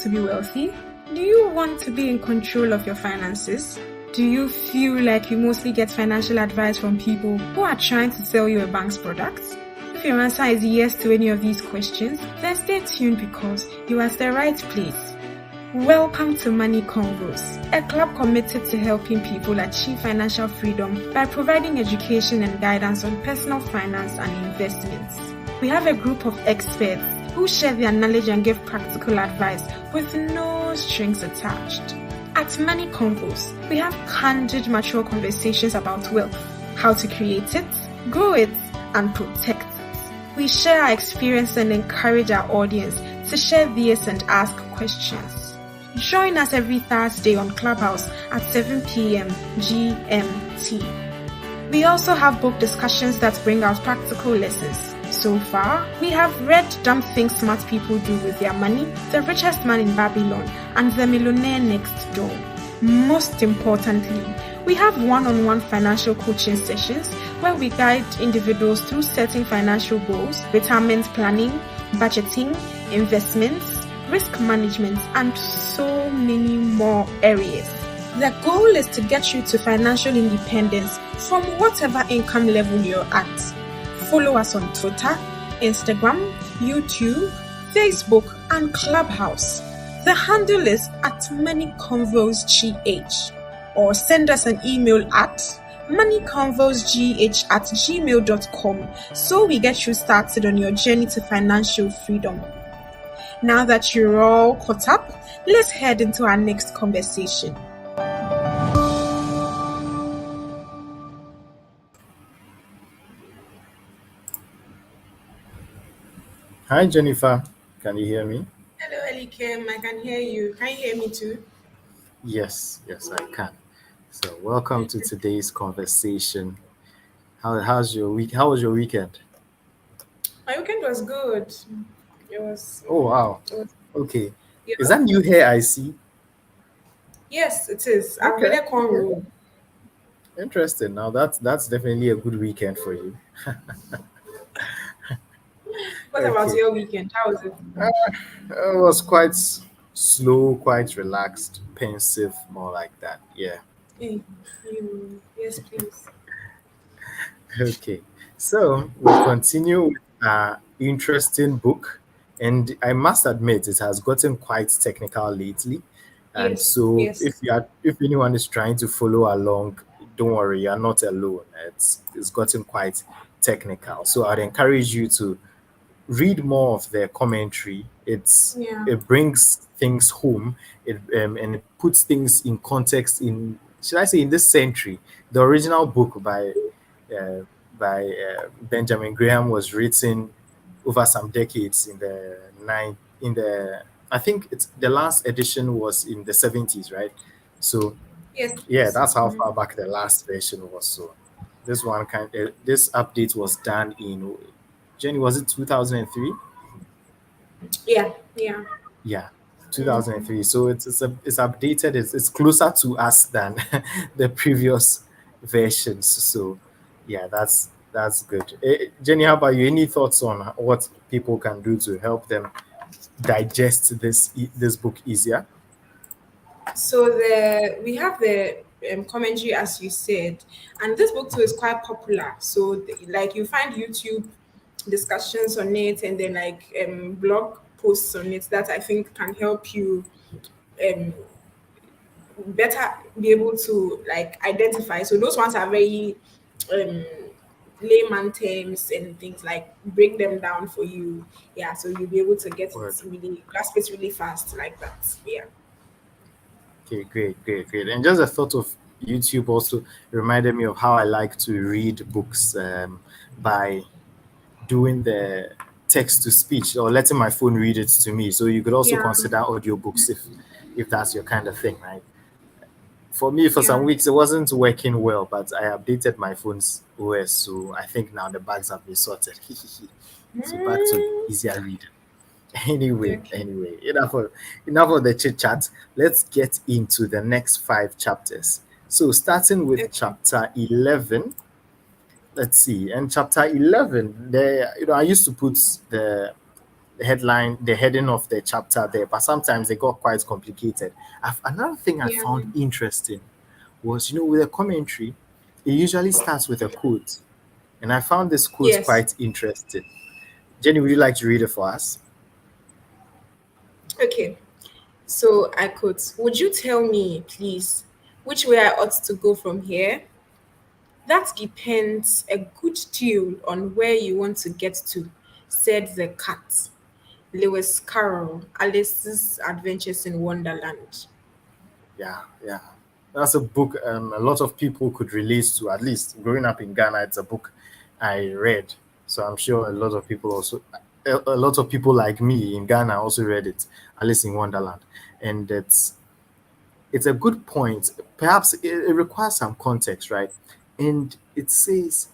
to be wealthy? Do you want to be in control of your finances? Do you feel like you mostly get financial advice from people who are trying to sell you a bank's products? If your answer is yes to any of these questions, then stay tuned because you are at the right place. Welcome to Money Convos, a club committed to helping people achieve financial freedom by providing education and guidance on personal finance and investments. We have a group of experts who share their knowledge and give practical advice with no strings attached. At Money Convos, we have candid, mature conversations about wealth, how to create it, grow it, and protect it. We share our experience and encourage our audience to share theirs and ask questions. Join us every Thursday on Clubhouse at 7 p.m. GMT. We also have book discussions that bring out practical lessons. So far, we have read Dumb Things Smart People Do With Their Money, The Richest Man in Babylon, and The Millionaire Next Door. Most importantly, we have one-on-one financial coaching sessions where we guide individuals through setting financial goals, retirement planning, budgeting, investments, risk management, and so many more areas. The goal is to get you to financial independence from whatever income level you're at. Follow us on Twitter, Instagram, YouTube, Facebook, and Clubhouse. The handle is at Money Convos GH, or send us an email at moneyconvosgh@gmail.com so we get you started on your journey to financial freedom. Now that you're all caught up, let's head into our next conversation. Hi, Jennifer. Can you hear me? Hello, Elikem. I can hear you. Can you hear me too? Yes, I can. So, welcome to today's conversation. How's your week? How was your weekend? My weekend was good. It was. Oh, wow. It was, Okay. yeah. Is that new hair I see? Yes, it is. I've Okay. made a cornrow. Interesting. Now that's definitely a good weekend for you. What about Okay. your weekend? How was it? It was quite slow, quite relaxed, pensive, more like that. Yeah. Hey, yes, please. Okay, so we'll continue with our interesting book, and I must admit it has gotten quite technical lately. And Yes, so, yes. if anyone is trying to follow along, don't worry, you're not alone. It's gotten quite technical. So I'd encourage you to read more of the commentary. Yeah. It brings things home. And it puts things in context. In should I say in this century, the original book uh, by Benjamin Graham was written over some decades in the nine in the I think it's the last edition was in the 70s, right? So Yes, yeah, please. that's how far back the last version was. So this update was done in Jenny, was it 2003? Yeah, yeah. Yeah, 2003. So it's updated. It's closer to us than the previous versions. So yeah, that's good. Jenny, how about you? Any thoughts on what people can do to help them digest this book easier? So we have the commentary, as you said, and this book too is quite popular. So like you find YouTube discussions on it, and then like blog posts on it that I think can help you um better be able to like identify. So those ones are very um layman terms and things like break them down for you. Yeah, so you'll be able to get Word. it really grasp it really fast like that. Yeah. Okay, great. And just a thought of YouTube also reminded me of how I like to read books by doing the text to speech or letting my phone read it to me. So you could also Yeah. consider audiobooks if that's your kind of thing, right? For me, for some Yeah. weeks it wasn't working well, but I updated my phone's OS, so I think now the bugs have been sorted. So back to Mm, easier reading. Anyway, okay. enough of the chit chat. Let's get into the next 5 chapters. So starting with Okay. chapter 11. Let's see. And chapter 11, there, I used to put headline, the heading of the chapter there, but sometimes they got quite complicated. Another thing I Yeah. found interesting was, with a commentary, it usually starts with a quote, and I found this quote Yes. quite interesting. Jenny, would you like to read it for us? Okay. So I could. Would you tell me, please, which way I ought to go from here? That depends a good deal on where you want to get to, said the cat. Lewis Carroll, Alice's Adventures in Wonderland. Yeah, yeah. That's a book a lot of people could relate to. At least growing up in Ghana, it's a book I read. So I'm sure a lot of people like me in Ghana also read it, Alice in Wonderland. And it's a good point. Perhaps it requires some context, right? And it says,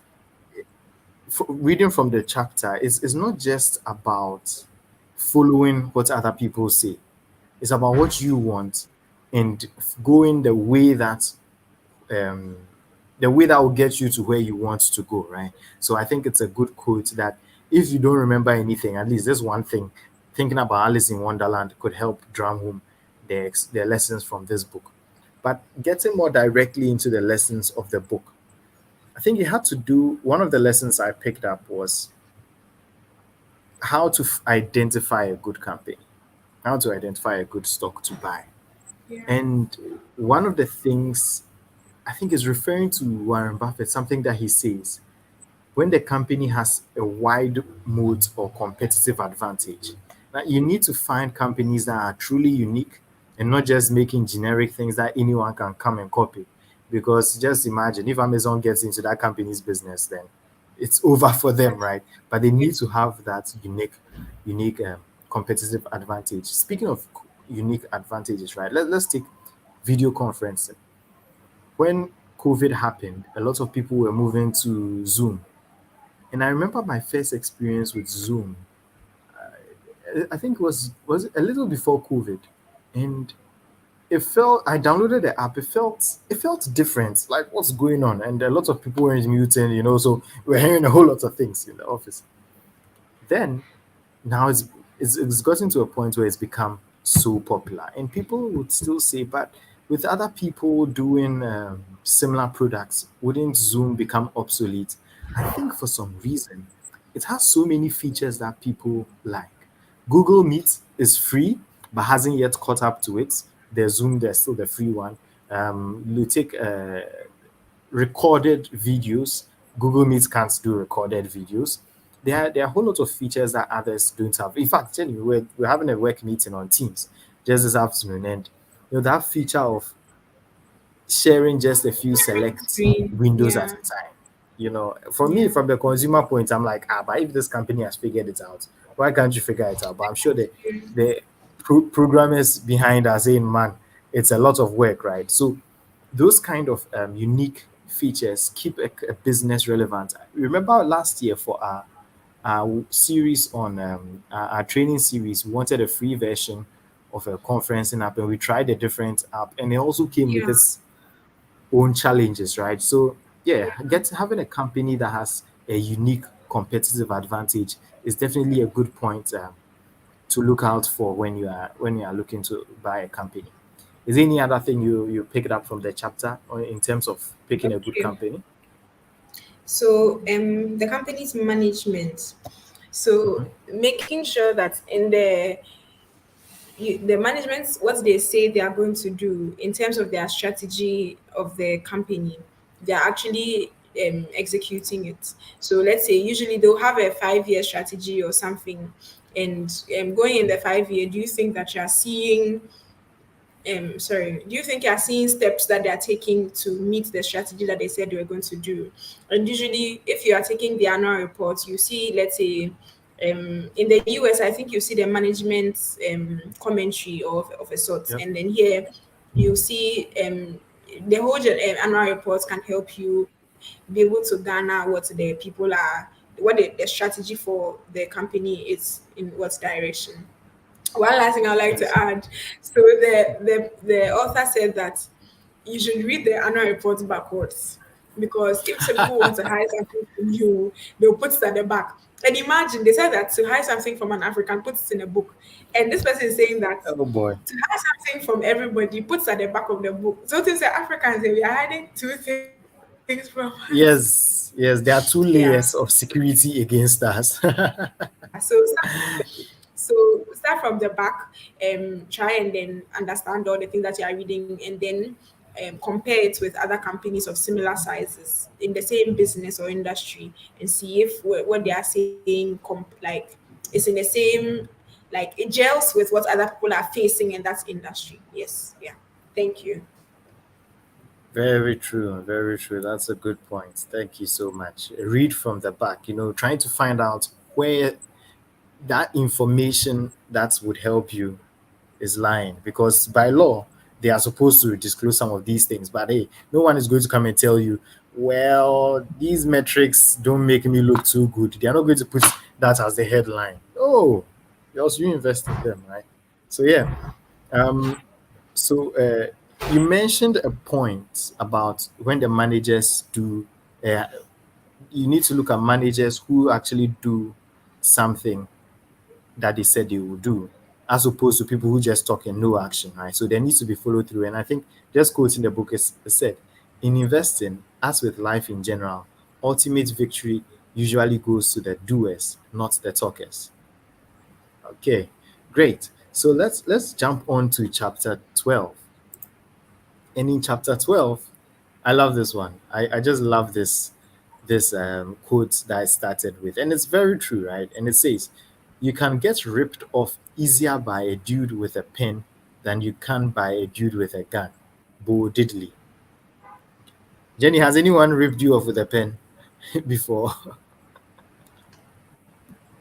reading from the chapter, it's not just about following what other people say, it's about what you want and going um, the way that will get you to where you want to go, right? So I think it's a good quote that if you don't remember anything, at least this one thing, thinking about Alice in Wonderland could help drum home the lessons from this book. But getting more directly into the lessons of the book, I think it had to do, one of the lessons I picked up was how to identify a good company, how to identify a good stock to buy. Yeah. And one of the things I think is referring to Warren Buffett, something that he says when the company has a wide moat or competitive advantage. Now, you need to find companies that are truly unique and not just making generic things that anyone can come and copy. Because just imagine if Amazon gets into that company's business, then it's over for them, right? But they need to have that unique competitive advantage. Speaking of unique advantages, right? Let's take video conferencing. When COVID happened, a lot of people were moving to Zoom. And I remember my first experience with Zoom. I think was a little before COVID, and it felt, I downloaded the app. It felt different. Like what's going on? And a lot of people were muting, so we're hearing a whole lot of things in the office. Then now it's gotten to a point where it's become so popular, and people would still say, but with other people doing similar products, wouldn't Zoom become obsolete? I think for some reason it has so many features that people like. Google Meet is free but hasn't yet caught up to it. There's still the free one. You take recorded videos. Google Meet can't do recorded videos. There are a whole lot of features that others don't have. In fact, Jenny, we're having a work meeting on Teams just this afternoon, and that feature of sharing just a few select Screen. windows at Yeah. a time. For me, Yeah. from the consumer point, I'm like, but if this company has figured it out, why can't you figure it out? But I'm sure the programmers behind are saying, man, it's a lot of work, right? So those kind of unique features keep a business relevant. Remember last year for our series on our training series, we wanted a free version of a conferencing app, and we tried a different app, and it also came with Yeah. its own challenges, right? So yeah, having a company that has a unique competitive advantage is definitely a good point to look out for when you are looking to buy a company. Is there any other thing you picked up from the chapter or in terms of picking a good Okay. company? So the company's management. So Mhm. making sure that in the management, what they say they are going to do in terms of their strategy of the company, they are actually executing it. So let's say usually they'll have a 5 year strategy or something, and going in the 5 year, do you think that you are seeing sorry, do you think you're seeing steps that they're taking to meet the strategy that they said they were going to do? And usually, if you are taking the annual report, you see, let's say, in the US, I think you see the management commentary of a sort, Yep. and then here you see the whole annual report can help you be able to garner what the people are, what the strategy for the company is in what direction. One last thing I'd like to Yes. add. So the author said that you should read the annual report backwards. because if some people want to hide something from you, they'll put it at the back. And imagine they said that to hide something from an African, put it in a book. And this person is saying that Oh boy. to hide something from everybody, puts at the back of the book. So to say Africans, we are hiding two things from us. Yes, yes, there are two Yeah. layers of security against us. Yeah. So start from the back, try and then understand all the things that you are reading, and then compare it with other companies of similar sizes in the same business or industry, and see if what they are saying like it's in the same, like it gels with what other people are facing in that industry. Yes, yeah. Thank you. Very true, very true. That's a good point. Thank you so much. Read from the back, trying to find out where that information that would help you is lying, because by law they are supposed to disclose some of these things, but hey, no one is going to come and tell you, well, these metrics don't make me look too good. They are not going to put that as the headline. Oh, else you invest in them, right? So yeah. um so you mentioned a point about when the managers do, uh, you need to look at managers who actually do something that they said they will do, as opposed to people who just talk and no action, right? So there needs to be follow through. And I think, just quoting the book, is said, in investing, as with life in general, ultimate victory usually goes to the doers, not the talkers. Okay, great. So let's jump on to chapter 12. And in chapter 12, I love this one. I just love this quote that I started with. And it's very true, right? And it says, you can get ripped off easier by a dude with a pen than you can by a dude with a gun. Bo Diddley. Jenny, has anyone ripped you off with a pen before?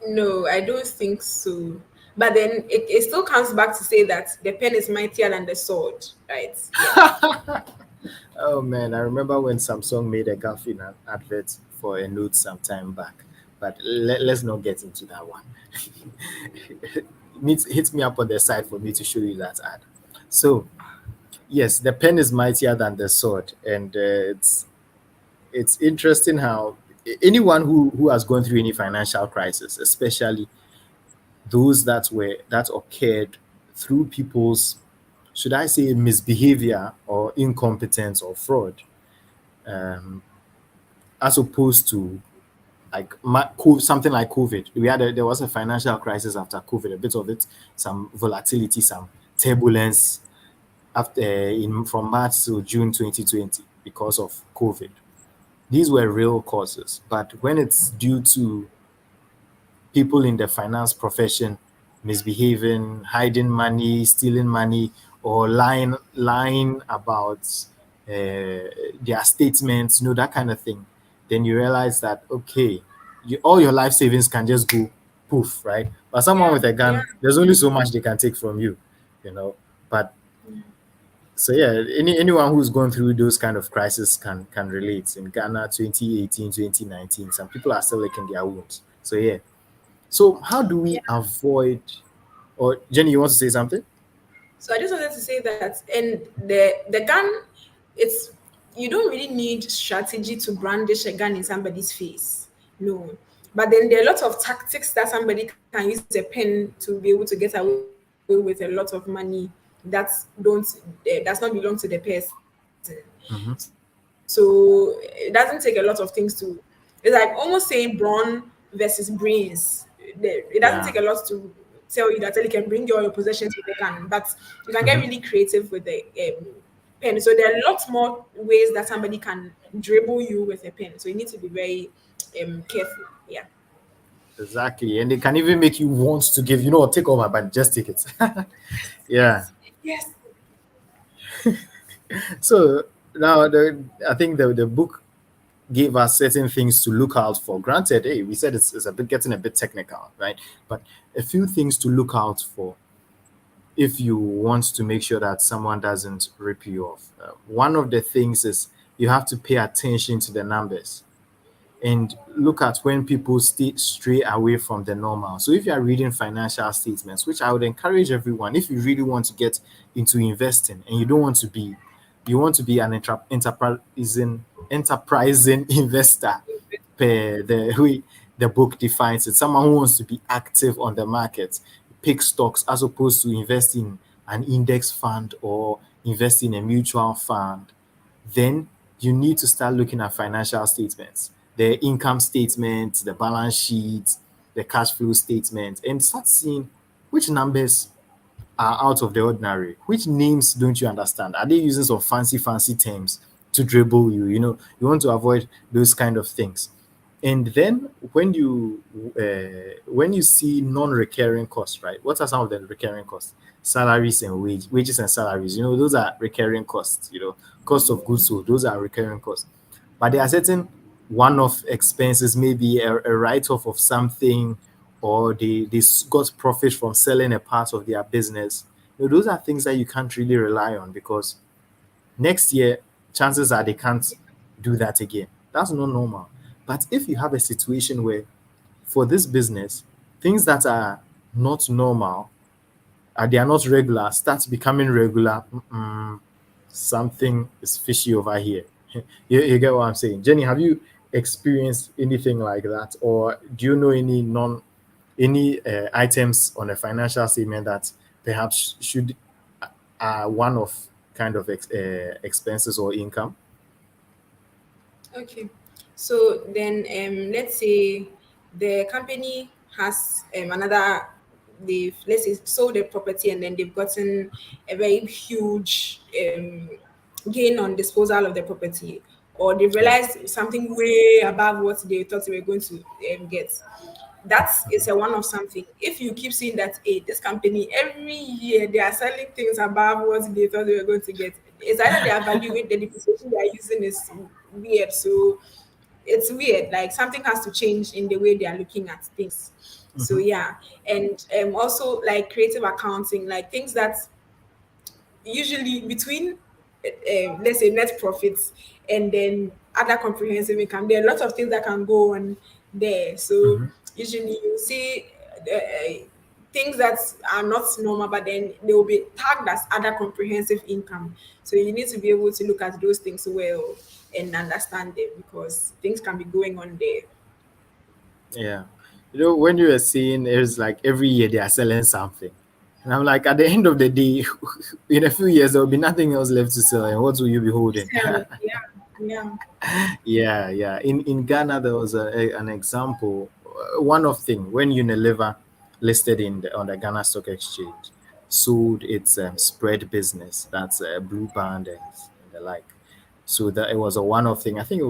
No, I don't think so. But then it still comes back to say that the pen is mightier than the sword, right? Yeah. Oh man, I remember when Samsung made a Garfield advert for a note some time back. But let's not get into that one. Hit me up on the side for me to show you that ad. So yes, the pen is mightier than the sword, and it's interesting how anyone who has gone through any financial crisis, especially those that occurred through people's, should I say, misbehavior or incompetence or fraud, um, as opposed to like something like COVID. There was a financial crisis after COVID, a bit of it, some volatility, some turbulence after in from March to June 2020 because of COVID. These were real causes, but when it's due to people in the finance profession misbehaving, hiding money, stealing money, or lying about their statements, that kind of thing, then you realize that okay, all your life savings can just go poof, right? But someone Yeah, with a yeah. gun, there's only so much they can take from you, you know. But so yeah, anyone who's gone through those kind of crises can relate. In Ghana, 2018, 2019, some people are still licking their wounds. So yeah. So how do we avoid? Or Jenny, you want to say something? So I just wanted to say that, and the gun, it's you don't really need strategy to brandish a gun in somebody's face. No, but then there are lots of tactics that somebody can use a pen to be able to get away with a lot of money that does not belong to the person. Mm-hmm. So it doesn't take a lot of things to. It's like almost saying brawn versus brains. It doesn't take a lot to Yeah. tell you that you can bring all your possessions with a gun, but you can get really Mm-hmm. creative with the pen. So there are lots more ways that somebody can dribble you with a pen. So you need to be very careful. Yeah. Exactly. And they can even make you want to give, take all my money, just take it. Yeah. Yes. So now I think the book gave us certain things to look out for. Granted, hey, we said it's a bit getting a bit technical, right? But a few things to look out for if you want to make sure that someone doesn't rip you off. One of the things is you have to pay attention to the numbers and look at when people stray away from the normal. So if you are reading financial statements, which I would encourage everyone, if you really want to get into investing and you don't want to be You want to be an enterprising investor per the way the book defines it. Someone who wants to be active on the market, pick stocks as opposed to invest in an index fund or invest in a mutual fund. Then you need to start looking at financial statements, the income statements, the balance sheets, the cash flow statement, and start seeing which numbers are out of the ordinary. Which names don't you understand? Are they using some fancy terms to dribble you? You want to avoid those kind of things. And then when you see non-recurring costs, right? What are some of the recurring costs? Salaries and wages and salaries. Those are recurring costs. Cost of goods sold. Those are recurring costs. But there are certain one-off expenses, maybe a write-off of something, or they got profit from selling a part of their business. Those are things that you can't really rely on, because next year, chances are they can't do that again. That's not normal. But if you have a situation where, for this business, things that are not normal, they are not regular, start becoming regular, something is fishy over here. You get what I'm saying? Jenny, have you experienced anything like that? Or do you know any items on a financial statement that perhaps should one of kind of expenses or income? Okay. So then, let's say the company has another, they've, let's say, sold a property, and then they've gotten a very huge gain on disposal of the property, or they Yeah. realized something way above what they thought they were going to get. That is a one of something. If you keep seeing that, this company every year they are selling things above what they thought they were going to get, it's either they are valuing, the depreciation they are using is weird. So it's weird. Like something has to change in the way they are looking at things. So Hmm. yeah, and also, like creative accounting, like things that usually between let's say net profits and then other comprehensive income, there are lots of things that can go on there. So Hmm. usually you see things that are not normal, but then they will be tagged as other comprehensive income. So you need to be able to look at those things well and understand them, because things can be going on there. Yeah. When you were saying it's like every year they are selling something. And I'm like, at the end of the day, in a few years, there will be nothing else left to sell. And what will you be holding? So yeah, yeah. Yeah, yeah. In Ghana, there was an example. One of thing when Unilever listed on the Ghana Stock Exchange, sold its spread business. That's Blue Band and the like. So that it was a one-off thing. I think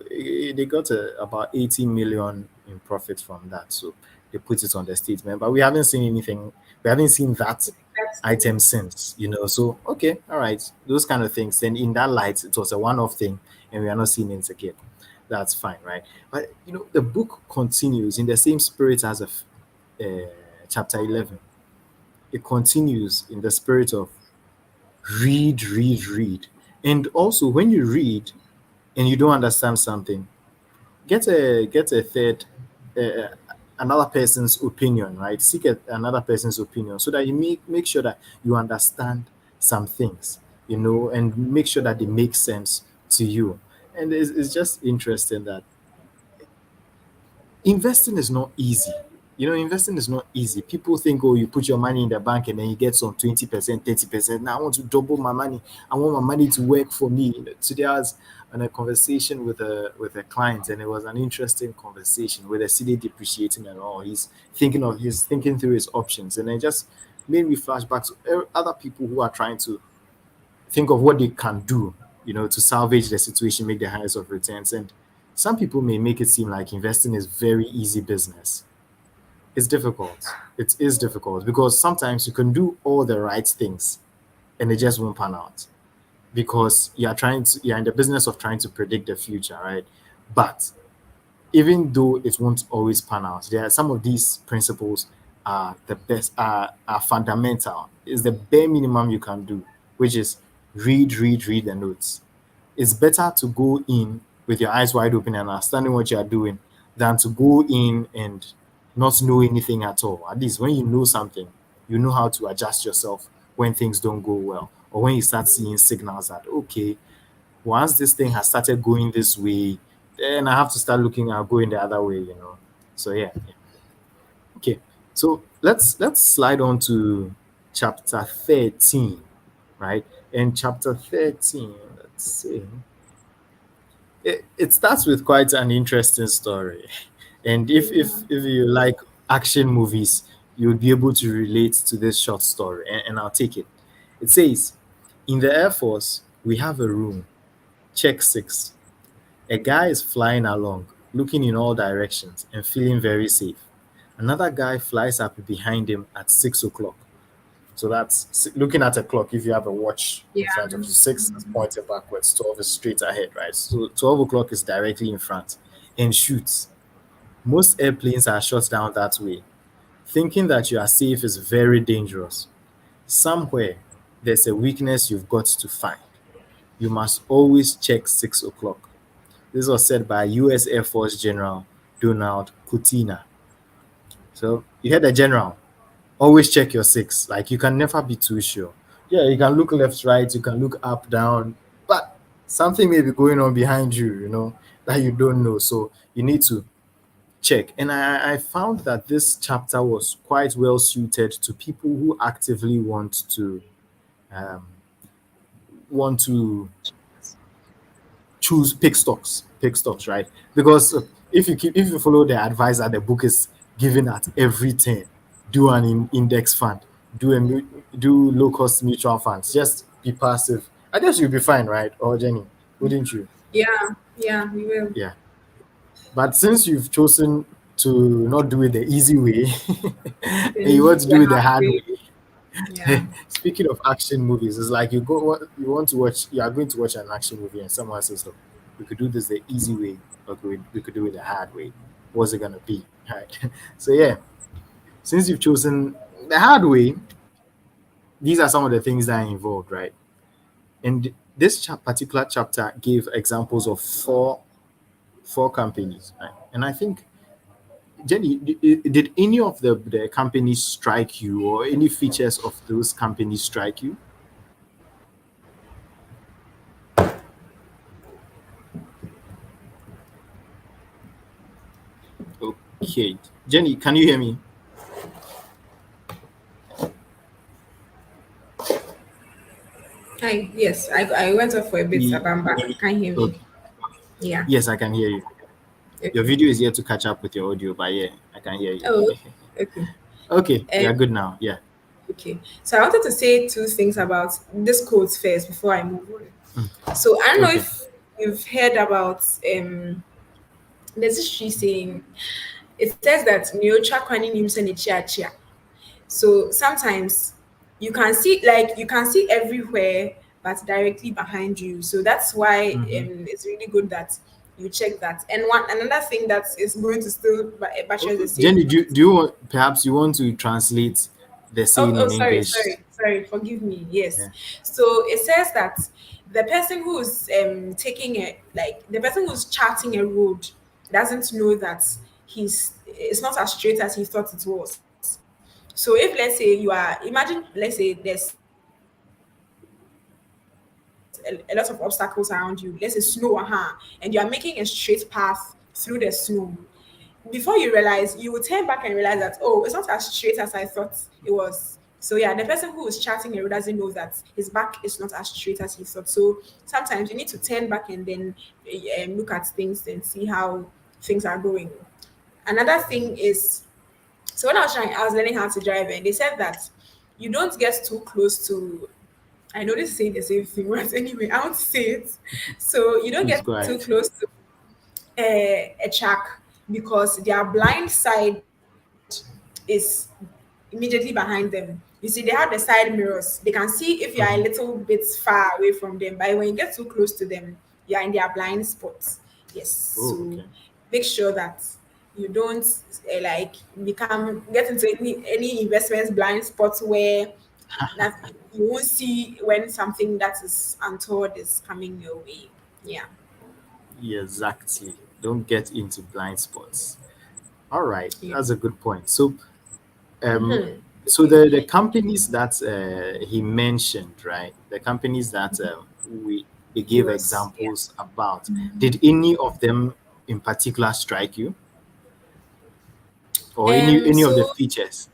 they got about 80 million in profit from that. So they put it on the statement, but we haven't seen anything. We haven't seen that That's true. item since. So okay, all right, those kind of things. Then in that light, it was a one-off thing, and we are not seeing it again. That's fine, right? But the book continues in the same spirit as chapter 11. It continues in the spirit of read, read, read. And also, when you read and you don't understand something, get a third, uh, another person's opinion, right? Seek another person's opinion, so that you make sure that you understand some things, and make sure that they make sense to you. And it's just interesting that investing is not easy. Investing is not easy. People think, oh, you put your money in the bank and then you get some 20%, 30%. Now I want to double my money. I want my money to work for me. Today I was on a conversation with a client, and it was an interesting conversation with the CD depreciating and all. He's thinking through his options, and it just made me flashback to other people who are trying to think of what they can do, to salvage the situation, make the highest of returns. And some people may make it seem like investing is very easy business. It's difficult. It is difficult, because sometimes you can do all the right things and it just won't pan out, because you're in the business of trying to predict the future, right? But even though it won't always pan out, there are some of these principles are the best, are fundamental. Is the bare minimum you can do, which is read the notes. It's better to go in with your eyes wide open and understanding what you are doing, than to go in and not know anything at all. At least when you know something, you know how to adjust yourself when things don't go well. or when you start seeing signals that, okay, once this thing has started going this way, then I have to start looking at going the other way, So yeah, yeah. Okay. So let's slide on to chapter 13, right? In chapter 13, let's see. It starts with quite an interesting story. And if you like action movies, you'll be able to relate to this short story, and I'll take it. It says, in the Air Force, we have a room, check 6. A guy is flying along, looking in all directions and feeling very safe. Another guy flies up behind him at 6 o'clock. So that's looking at a clock. If you have a watch in Yeah. front of you, 6 is pointed backwards, 12 is straight ahead, right? So 12 o'clock is directly in front and shoots. Most airplanes are shot down that way. Thinking that you are safe is very dangerous. Somewhere there's a weakness you've got to find. You must always check 6 o'clock. This was said by US Air Force General Donald Kutina. So you heard the general, always check your 6. Like, you can never be too sure. Yeah, you can look left, right, you can look up, down, but something may be going on behind you, that you don't know. So you need to check. And I found that this chapter was quite well suited to people who actively um, want to choose pick stocks, right? Because if you follow the advice that the book is giving at every turn, do an index fund, do low cost mutual funds, just be passive. I guess you'll be fine, right? Or Jenny, wouldn't you? Yeah, yeah, we will. Yeah. But since you've chosen to not do it the easy way, and you Then want to the do it the hard hard way. way. Yeah. Speaking of action movies, it's like you want to watch, you are going to watch an action movie, and someone says, "Look, we could do this the easy way, or we could do it the hard way. What's it gonna be?" Right. So yeah, since you've chosen the hard way, these are some of the things that are involved, right? And this particular chapter gave examples of four companies, right? And I think, Jenny, did any of the companies strike you, or any features of those companies strike you? Okay. Jenny, can you hear me? Yes, I went off for a bit, but I'm back. Can you hear me? Okay. Yeah. Yes, I can hear you. Your Okay. video is yet to catch up with your audio, but yeah, I can hear you. Oh, okay. Okay, we Um, are good now. Yeah. okay. So I wanted to say two things about this quote first before I move Mm. on. So I don't know Okay. if you've heard about there's this tree saying it says that Niocha kwani nimse ni chia chia. So sometimes you can see everywhere but directly behind you. So that's why Mm-hmm. it's really good that you check that. And another thing that is going to still buttress the same Jenny, point. do you want, perhaps you want to translate the Oh, saying oh, in sorry, English? sorry, sorry. Forgive me. Yes. Yeah. So it says that the person who's taking a like the person who's charting a road doesn't know that it's not as straight as he thought it was. So if let's say you are imagine let's say there's a lot of obstacles around you, let's say snow, and you are making a straight path through the snow. Before you realize, you will turn back and realize that, oh, it's not as straight as I thought it was. So yeah, the person who is chatting here doesn't know that his back is not as straight as he thought. So sometimes you need to turn back and then look at things and see how things are going. Another thing is, so when I was learning how to drive, and they said that you don't get too close to. I know this is saying the same thing, but anyway, I want to say it. So you don't Please get go too ahead. close to a track because their blind side is immediately behind them. You see, they have the side mirrors. They can see if you are a Mm-hmm. little bit far away from them, but when you get too close to them, you are in their blind spots. Yes. Oh, So okay. make sure that you don't like become get into any investments blind spots where that you won't see when something that is untoward is coming your way. Yeah. Yeah, exactly. Don't get into blind spots. All right, Yeah. that's a good point. So, um, Mhm. So the companies that he mentioned, right? The companies that we he gave Yours, yeah. examples about. Did any of them in particular strike you, or any of the So features?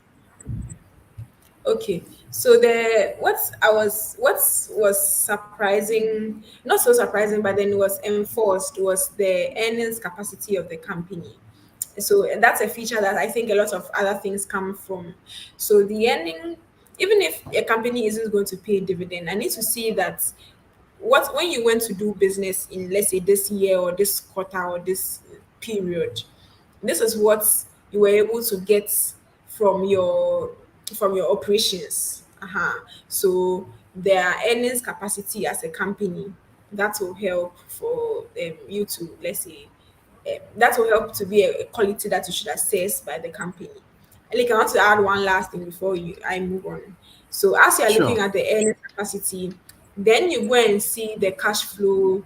okay, so the what was surprising, not so surprising, but then was enforced was the earnings capacity of the company. So that's a feature that I think a lot of other things come from. So the earning, even if a company isn't going to pay dividend, I need to see that what when you went to do business in, let's say, this year or this quarter or this period, this is what you were able to get from your operations. So their earnings capacity as a company, that will help for you to, let's say, that will help to be a quality that you should assess by the company. And like, I want to add one last thing before I move on. So as you are looking Sure. at the earning capacity, then you go and see the cash flow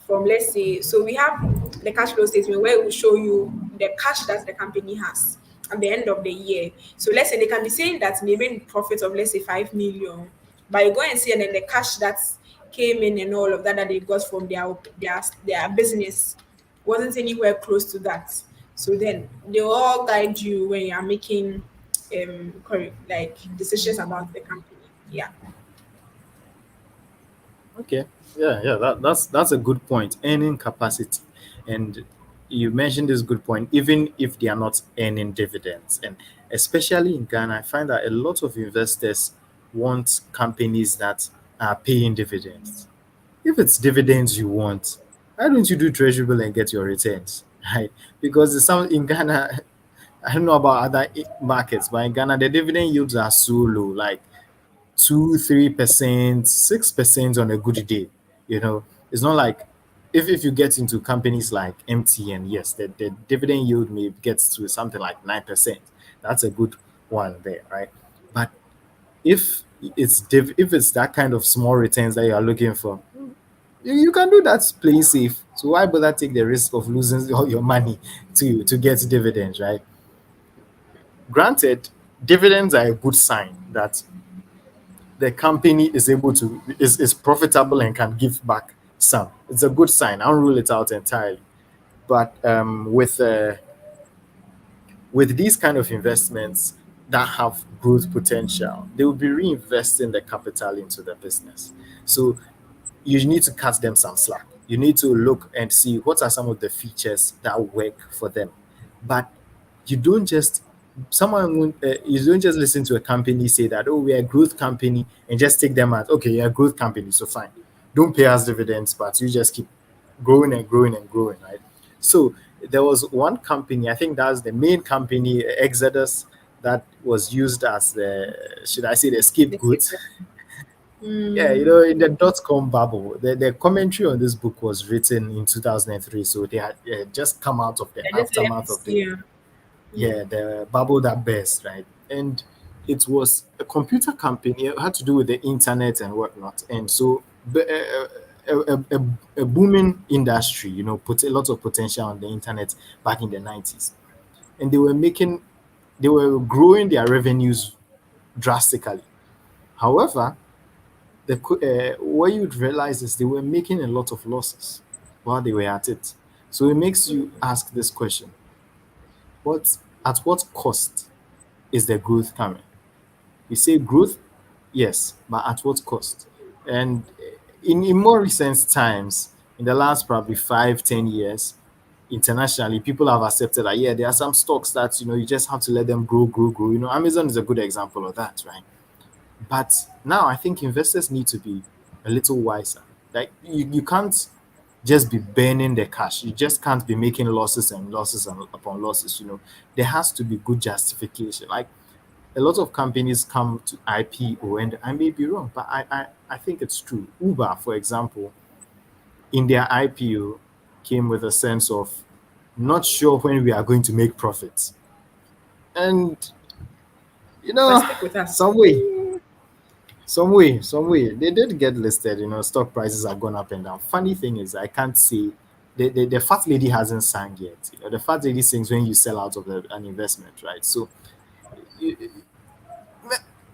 from, let's say, so we have the cash flow statement where it will show you the cash that the company has at the end of the year. So let's say they can be saying that they made profit of, let's say, 5 million, but you go and see, and then the cash that came in and all of that that they got from their business wasn't anywhere close to that. So then they will all guide you when you are making like decisions about the company. Yeah. Okay. Yeah, yeah, that's a good point. Earning capacity. And you mentioned this good point, even if they are not earning dividends. And especially in Ghana, I find that a lot of investors want companies that are paying dividends. If it's dividends you want, why don't you do treasury bill and get your returns? Right? Because the some in Ghana, I don't know about other markets, but in Ghana the dividend yields are so low. Like 2, 3%, 6% on a good day. You know, it's not like if you get into companies like MTN, yes, the dividend yield may get to something like 9%. That's a good one there, right? But if if it's that kind of small returns that you are looking for, you can do that playing safe. So why bother take the risk of losing all your money to get dividends, right? Granted, dividends are a good sign that the company is able to is profitable and can give back some. It's a good sign. I don't rule it out entirely. But with these kind of investments that have growth potential, they will be reinvesting the capital into the business. So you need to cut them some slack. You need to look and see what are some of the features that work for them. But you don't just you don't just listen to a company say that, oh, we're a growth company, and just take them as, okay, you're a growth company, so fine, don't pay us dividends, but you just keep growing and growing and growing, right? So there was one company, I think that's the main company, Exodus, that was used as the, should I say, the The scapegoat. scapegoat. Yeah, Mm, in the dot-com bubble, the commentary on this book was written in 2003, so they had just come out of the I just aftermath left. of the, Yeah. yeah, the bubble that burst, right? And it was a computer company. It had to do with the internet and whatnot. And so a booming industry, put a lot of potential on the internet back in the 90s. And they were growing their revenues drastically. However, what you'd realize is they were making a lot of losses while they were at it. So it makes you ask this question: at what cost is the growth coming? We say growth, yes, but at what cost? And in more recent times, in the last probably 5, 10 years, internationally, people have accepted that, yeah, there are some stocks that you just have to let them grow, grow, grow. Amazon is a good example of that, right? But now I think investors need to be a little wiser. Like you can't just be burning the cash. You just can't be making losses and losses and upon losses. There has to be good justification. Like a lot of companies come to IPO, and I may be wrong, but I think it's true. Uber, for example, in their IPO came with a sense of not sure when we are going to make profits. And But stick with us. some way, some way, they did get listed. Stock prices have gone up and down. Funny thing is, I can't say the fat lady hasn't sang yet. The fat lady sings when you sell out of an investment, right? So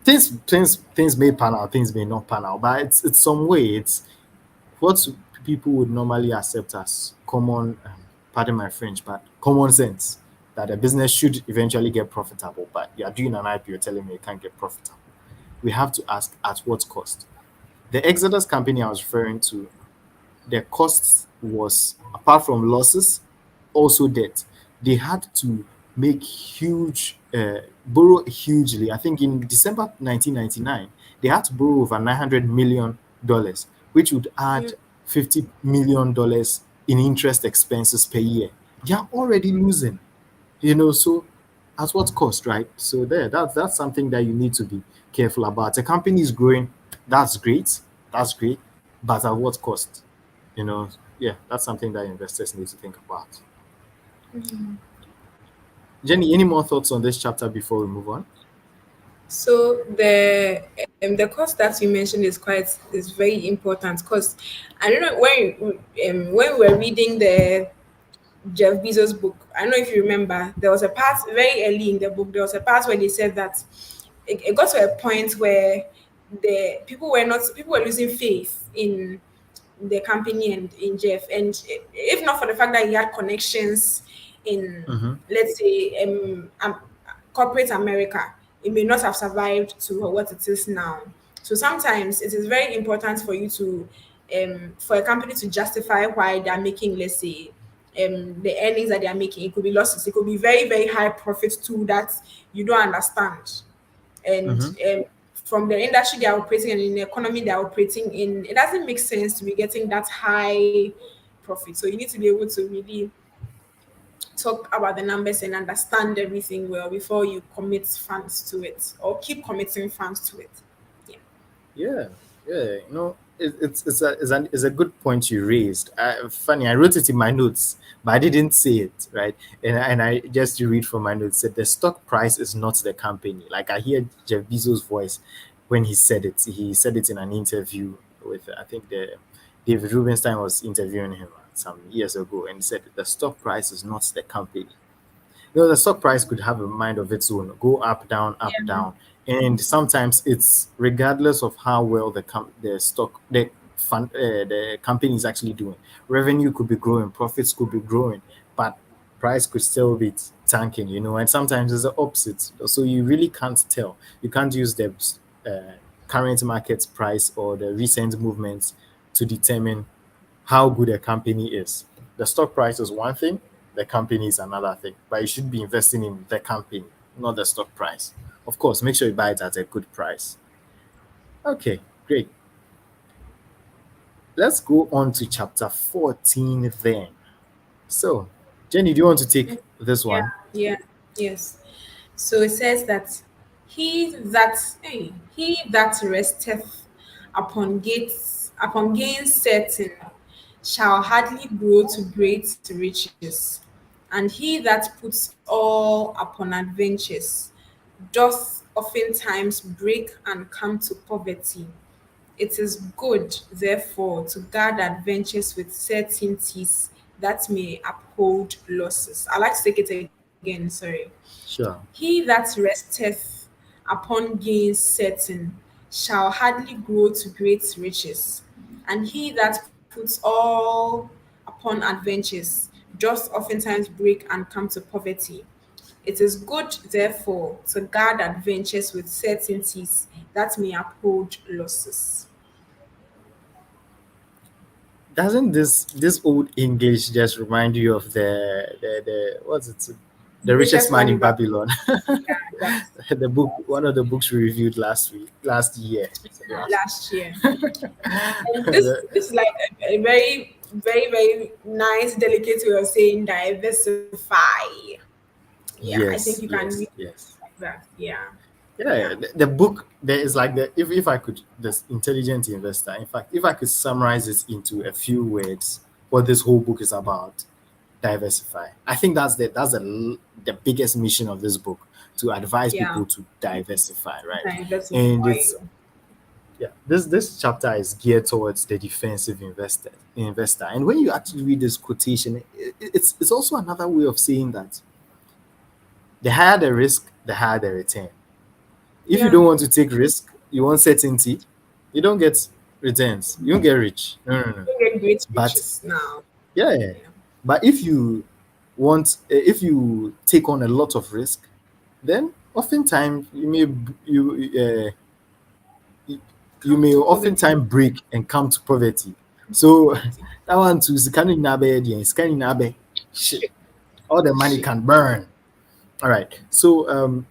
Things may pan out, things may not pan out, but it's some way. It's what people would normally accept as common, pardon my French, but common sense that a business should eventually get profitable. But you're doing an IPO, telling me you can't get profitable. We have to ask at what cost. The Exodus company I was referring to, their costs was, apart from losses, also debt. They had to make borrow hugely. I think in December 1999, they had to borrow over $900 million, which would add Yeah. $50 million in interest expenses per year. They are already losing, so at what cost, right? So that's something that you need to be careful about. A company is growing, that's great, but at what cost? Yeah, that's something that investors need to think about. Mhm. Jenny, any more thoughts on this chapter before we move on? So the cost that you mentioned is very important because I don't know when we were reading the Jeff Bezos' book. I don't know if you remember, there was a part very early in the book. There was a part where they said that it got to a point where the people were losing faith in the company and in Jeff. And if not for the fact that he had connections in, Mm-hmm. let's say, corporate America, it may not have survived to what it is now. So sometimes it is very important for you to, for a company to justify why they're making, let's say, the earnings that they are making. It could be losses. It could be very, very high profits too that you don't understand. And Mm-hmm. from the industry they are operating and in the economy they are operating in, it doesn't make sense to be getting that high profit. So you need to be able to really talk about the numbers and understand everything well before you commit funds to it or keep committing funds to it. Yeah. Yeah, yeah. It's a good point you raised. Funny, I wrote it in my notes, but I didn't say it right. And I just to read from my notes said the stock price is not the company. Like I hear Jeff Bezos' voice when he said it. He said it in an interview with, I think, the David Rubenstein was interviewing him some years ago, and he said the stock price is not the company. The stock price could have a mind of its own, go up, Yeah. down, and sometimes it's regardless of how well the company is actually doing. Revenue could be growing, profits could be growing, but price could still be tanking, and sometimes it's the opposite. So you really can't tell. You can't use the current market price or the recent movements to determine how good a company is. The stock price is one thing, the company is another thing. But you should be investing in the company, not the stock price. Of course, make sure you buy it at a good price. Okay, great. Let's go on to chapter 14 then. So, Jenny, do you want to take this Yeah. one? Yeah. Yes. So it says that he that resteth upon gains certain shall hardly grow to great riches, and he that puts all upon adventures doth oftentimes break and come to poverty. It is good, therefore, to guard adventures with certainties that may uphold losses. I like to take it again, sorry. Sure. He that resteth upon gains certain shall hardly grow to great riches, and he that puts all upon adventures does oftentimes break and come to poverty. It is good, therefore, to guard adventures with certainties that may uphold losses. Doesn't this old English just remind you of the what's it? The The richest richest man man in in Babylon. Babylon. Yeah, that The book, one of the books we reviewed last year. last year. And this The- this is like a very, very, very nice, delicate way of saying diversify. Yeah, I think you yes, can read yes, it yes. like that. Yeah, Yeah, yeah, the book there is like if I could, this intelligent investor. In fact, if I could summarize it into a few words, what this whole book is about, diversify. I think the biggest mission of this book, to advise yeah. people to diversify, right? And Diversify. it's yeah, this chapter is geared towards the defensive investor. And when you actually read this quotation, it's also another way of saying that the higher the risk, the higher the return. If you Yeah. don't want to take risk, you want certainty, you don't get returns. You don't get rich. No, no, no. You get great But riches now. yeah, Yeah. but if you if you take on a lot of risk, then oftentimes you you Come may to poverty. oftentimes break and come to poverty. So Poverty. that one too is kind of shit. Shit. All the money Shit. can burn. All right. So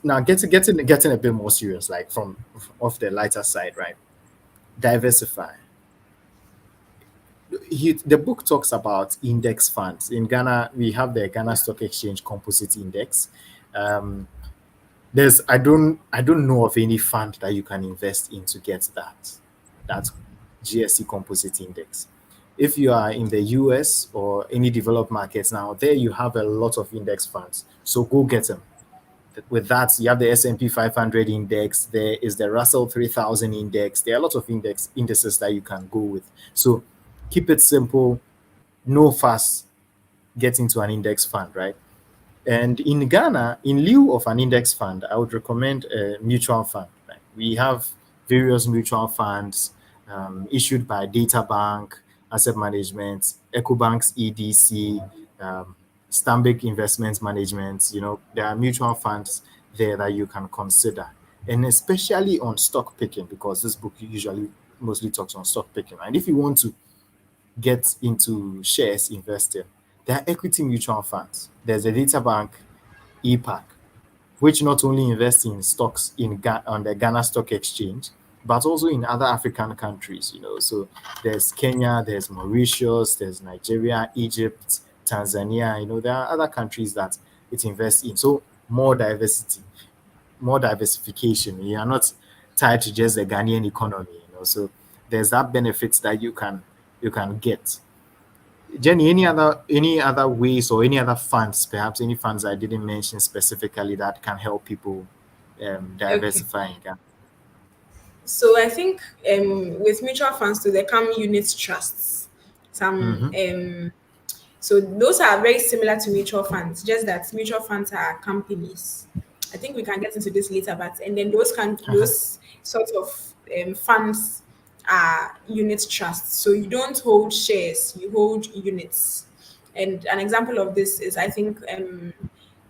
now getting a bit more serious, like from off the lighter side, right? Diversify. The book talks about index funds. In Ghana, we have the Ghana Yeah. Stock Exchange Composite Index. Um, I don't know of any fund that you can invest in to get that GSC Composite Index. If you are in the US or any developed markets now, there you have a lot of index funds. So go get them. With that, you have the S&P 500 index. There is the Russell 3000 index. There are a lot of indices that you can go with. So keep it simple, no fuss, get into an index fund, right? And in Ghana, in lieu of an index fund, I would recommend a mutual fund. Right? We have various mutual funds issued by Data Bank, Asset Management, EcoBank's EDC, Stanbic Investment Management. There are mutual funds there that you can consider. And especially on stock picking, because this book usually mostly talks on stock picking. And if you want to get into shares investing, there are equity mutual funds. There's a Data Bank EPAC, which not only invests in stocks on the Ghana Stock Exchange, but also in other African countries. So there's Kenya, there's Mauritius, there's Nigeria, Egypt, Tanzania. There are other countries that it invests in. So more diversity, more diversification. You are not tied to just the Ghanaian economy. So there's that benefit that you can get. Jenny, any other ways or any other funds, perhaps any funds I didn't mention specifically that can help people Okay. diversify in Ghana? So I think with mutual funds too, there come unit trusts. Some Mm-hmm. So those are very similar to mutual funds, just that mutual funds are companies. I think we can get into this later, but and then those sort of funds are unit trusts. So you don't hold shares, you hold units. And an example of this is I think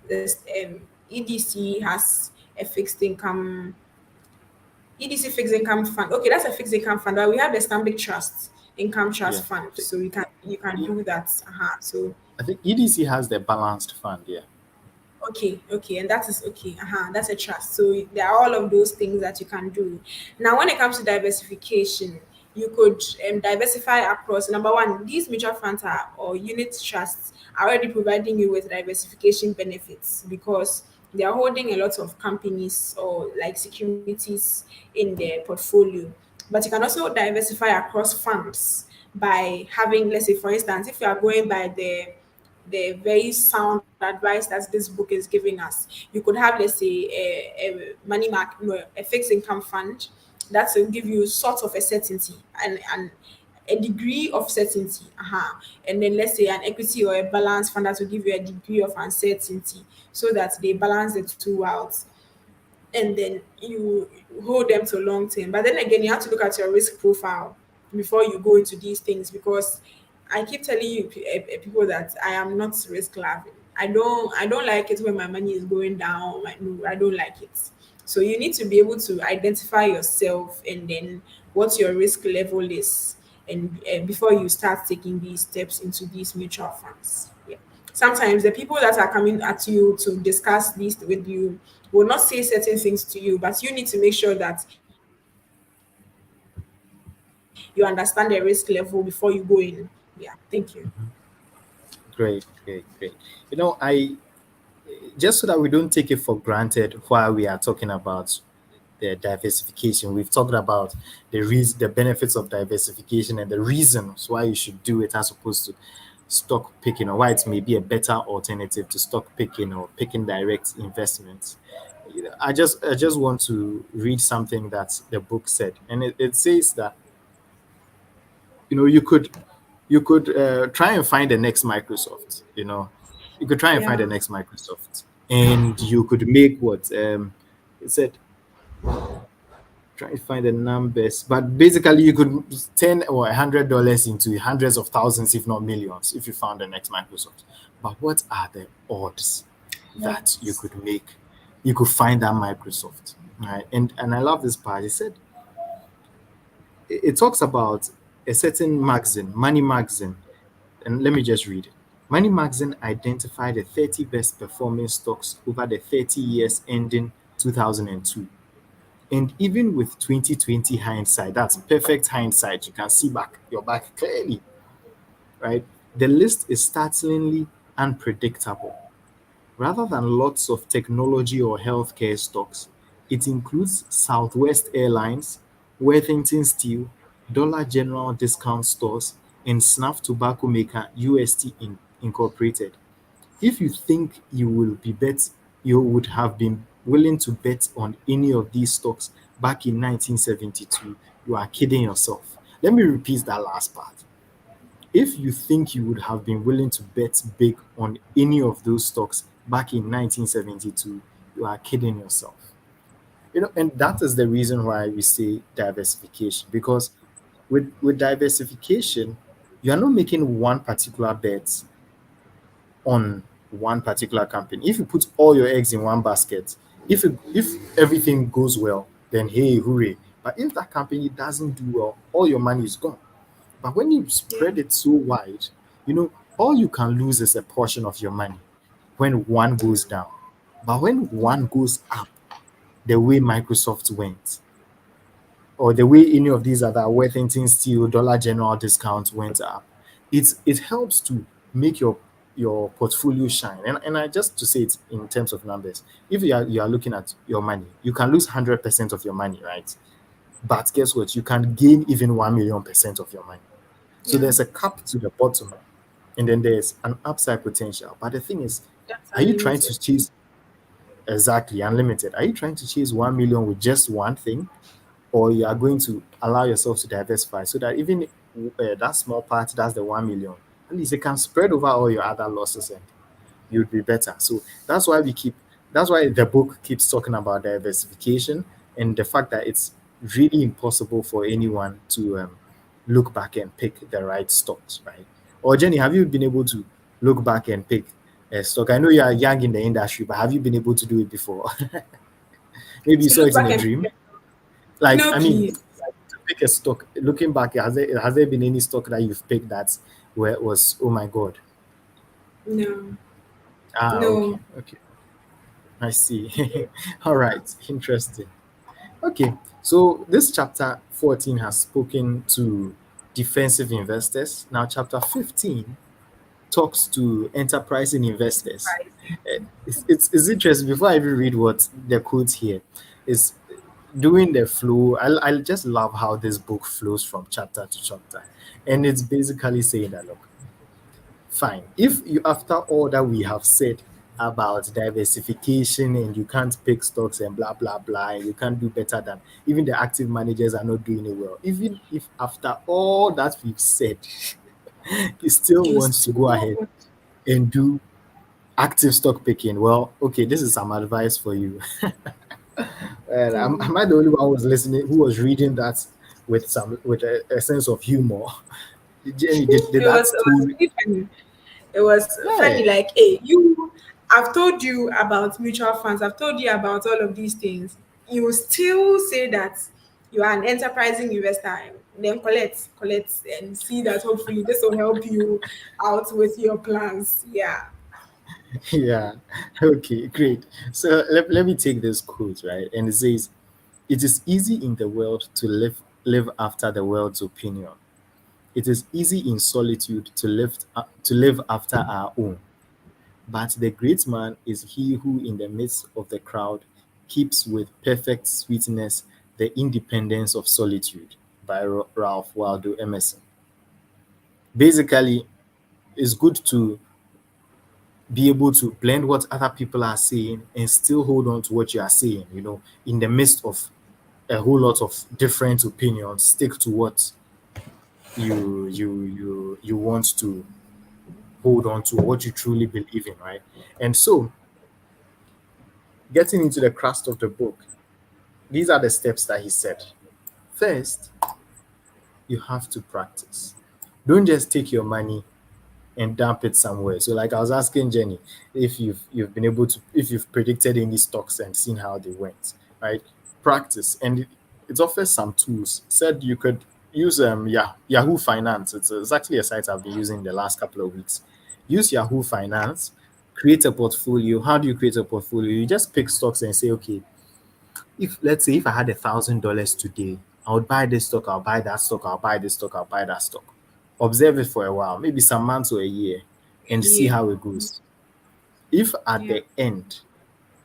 this EDC has a fixed income EDC fixed income fund. Okay, that's a fixed income fund. But we have the Stanbic Trust income Yeah. trust fund. So you can do that. So I think EDC has the balanced fund. Yeah. okay, and that is okay. That's a trust. So there are all of those things that you can do. Now, when it comes to diversification, you could diversify across. Number one, these mutual funds are or unit trusts are already providing you with diversification benefits because they are holding a lot of companies or like securities in their portfolio. But you can also diversify across funds by having, let's say, for instance, if you are going by the very sound advice that this book is giving us. You could have, let's say, a money market, no, a fixed income fund that will give you sort of a certainty and a degree of certainty. And then let's say an equity or a balance fund that will give you a degree of uncertainty so that they balance the two out and then you hold them to long term. But then again, you have to look at your risk profile before you go into these things because I keep telling you people that I am not risk loving. I don't like it when my money is going down. No, I don't like it. So you need to be able to identify yourself and then what your risk level is, and before you start taking these steps into these mutual funds. Yeah. Sometimes the people that are coming at you to discuss this with you will not say certain things to you, but you need to make sure that you understand the risk level before you go in. Yeah, thank you. Great, great, great. I just so that we don't take it for granted while we are talking about the diversification. We've talked about the benefits of diversification and the reasons why you should do it as opposed to stock picking, or why it may be a better alternative to stock picking or picking direct investments. I just want to read something that the book said, and it says that you could try and find the next Microsoft. You could try and find the Yeah. next Microsoft, and you could make what It said, try to find the numbers, but basically you could 10 or $100 into hundreds of thousands, if not millions, if you found the next Microsoft. But what are the odds that you Yes. could make? You could find that Microsoft, right? And I love this part. It said it talks about a certain magazine, Money Magazine, and let me just read it. Money Magazine identified the 30 best performing stocks over the 30 years ending 2002. And even with 2020 hindsight, that's perfect hindsight, you can see back your back clearly, right? The list is startlingly unpredictable. Rather than lots of technology or healthcare stocks, it includes Southwest Airlines, Worthington Steel, Dollar General discount stores, and snuff tobacco maker UST Incorporated. If you think you would have been willing to bet on any of these stocks back in 1972, you are kidding yourself. Let me repeat that last part. If you think you would have been willing to bet big on any of those stocks back in 1972, you are kidding yourself. And that is the reason why we say diversification, because with diversification, you are not making one particular bet on one particular company. If you put all your eggs in one basket, if everything goes well, then hey, hooray. But if that company doesn't do well, all your money is gone. But when you Yeah. spread it so wide, all you can lose is a portion of your money when one goes down. But when one goes up, the way Microsoft went, or the way any of these other Worthington Steel, Dollar General discounts went up, it helps to make your portfolio shine. And I just to say it in terms of numbers, if you are looking at your money, you can lose 100% of your money, right? But guess what? You can gain even 1,000,000% of your money. So Yeah. there's a cap to the bottom, and then there's an upside potential. But the thing is, That's are you trying unlimited. to chase exactly unlimited? Are you trying to chase 1 million with just one thing, or you are going to allow yourself to diversify so that even that small part, that's the 1 million, at least it can spread over all your other losses and you'd be better. So that's why the book keeps talking about diversification and the fact that it's really impossible for anyone to look back and pick the right stocks, right? Or Jenny, have you been able to look back and pick a stock? I know you are young in the industry, but have you been able to do it before? Maybe you To saw look it in back a and dream. Like, no, I mean, please. to pick a stock, looking back, has there been any stock that you've picked that where it was, oh my God? No. Ah, okay, No. okay. I see. All right, interesting. Okay, so this chapter 14 has spoken to defensive investors. Now, chapter 15 talks to enterprising investors. Surprising. It's interesting. Before I even read what the quote here is, doing the flow, I just love how this book flows from chapter to chapter. And it's basically saying that, look, fine. If you, after all that we have said about diversification and you can't pick stocks and blah blah blah, and you can't do better than even the active managers are not doing it well. Even if after all that we've said, he still You wants to still go ahead want. and do active stock picking. Well, okay, this is some advice for you. And am I the only one who was listening, who was reading that with a sense of humor? Jenny, did It that was too? really funny. It was Yeah, funny, like, hey, you, I've told you about mutual funds, I've told you about all of these things. You still say that you are an enterprising investor, then collect, and see that hopefully this will help you out with your plans. Yeah. yeah. Okay, great. So let me take this quote, right? And it says, it is easy in the world to live after the world's opinion. It is easy in solitude to live after our own. But the great man is he who in the midst of the crowd keeps with perfect sweetness the independence of solitude by Ralph Waldo Emerson. Basically, it's good to be able to blend what other people are saying and still hold on to what you are saying, in the midst of a whole lot of different opinions. Stick to what you want to hold on to, what you truly believe in, right? And so Getting into the crust of the book, these are the steps that he said. First, you have to practice. Don't just take your money and dump it somewhere. So like I was asking Jenny if you've been able to, if you've predicted any stocks and seen how they went, right? Practice, and it offers some tools. Said you could use Yahoo Finance. It's actually a site I've been using the last couple of weeks. Use Yahoo Finance, create a portfolio. How do you create a portfolio? You just pick stocks and say, okay, if let's say if I had $1,000 today, I would buy this stock, I'll buy that stock, I'll buy this stock, I'll buy that stock. Observe it for a while, maybe some months or a year, and see Yeah. how it goes. If at Yeah. the end,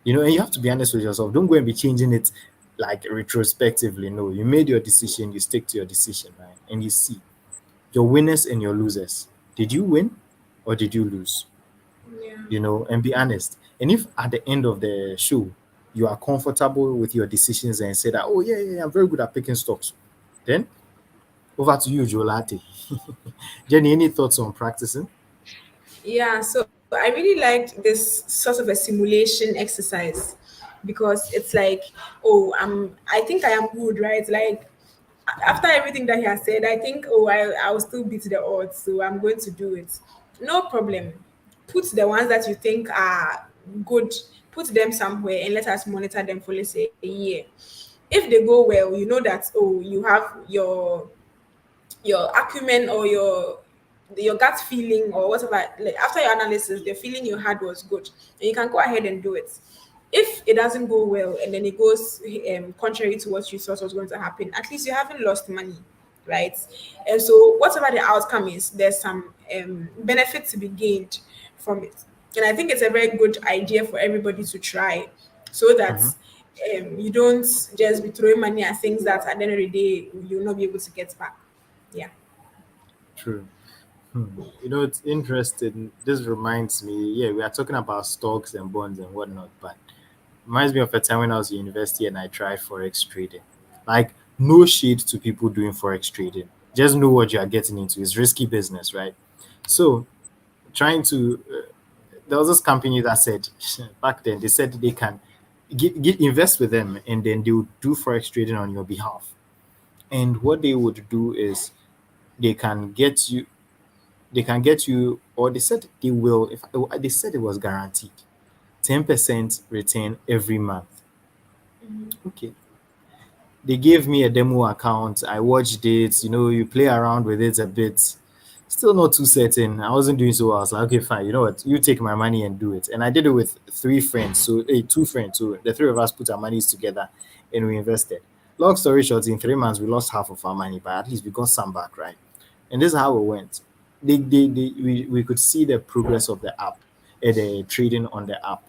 and you have to be honest with yourself, don't go and be changing it like retrospectively. No, you made your decision, you stick to your decision, right? And you see your winners and your losers. Did you win or did you lose? Yeah. And be honest. And if at the end of the show you are comfortable with your decisions and say that, oh yeah, yeah, yeah, I'm very good at picking stocks, then over to you, Jolate. Jenny, any thoughts on practicing? Yeah, so I really liked this sort of a simulation exercise because it's like, oh, I think I am good, right? Like after everything that he has said, I think, oh, I will still beat the odds, so I'm going to do it. No problem. Put the ones that you think are good, put them somewhere and let us monitor them for, let's say, a year. If they go well, you know that, oh, you have your acumen or your gut feeling or whatever, like after your analysis the feeling you had was good and you can go ahead and do it. If it doesn't go well and then it goes contrary to what you thought was going to happen, at least you haven't lost money, right? And so whatever the outcome is, there's some benefit to be gained from it. And I think it's a very good idea for everybody to try, so that Hmm. you don't just be throwing money at things that at the end of the day you'll not be able to get back. Yeah. True. It's interesting. This reminds me, yeah, we are talking about stocks and bonds and whatnot, but reminds me of a time when I was in university and I tried forex trading. Like, no shade to people doing forex trading. Just know what you are getting into. It's risky business, right? So, trying to, there was this company that said, back then, they said they can invest with them and then they would do forex trading on your behalf. And what they would do is they can get you, or they said they will, if they said it was guaranteed 10% return every month. Okay, they gave me a demo account. I watched it. You play around with it a bit. Still not too certain. I wasn't doing so well. I was like, okay, fine. You know what? You take my money and do it. And I did it with three friends. So, two friends. So the three of us put our monies together and we invested. Long story short, in 3 months, we lost half of our money, but at least we got some back, right? And this is how it went. We could see the progress of the app, the trading on the app.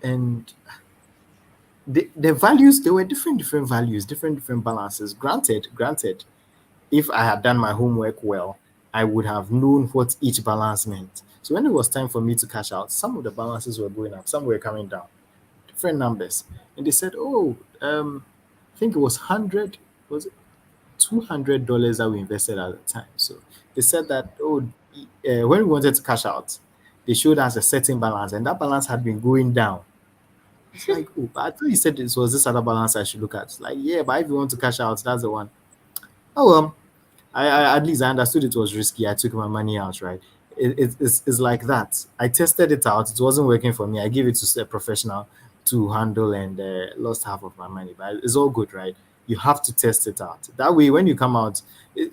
And the values, there were different values, different balances. Granted, if I had done my homework well, I would have known what each balance meant. So when it was time for me to cash out, some of the balances were going up, some were coming down, different numbers. And they said, oh, I think it was 100, was it $200 that we invested at the time. So they said that, oh, when we wanted to cash out, they showed us a certain balance, and that balance had been going down. It's like, oh, but I thought you said this was this other balance I should look at. It's like, yeah, but if you want to cash out, that's the one. Oh, at least I understood it was risky. I took my money out, right? It's like that. I tested it out. It wasn't working for me. I gave it to a professional to handle and lost half of my money. But it's all good, right? You have to test it out. That way, when you come out, it,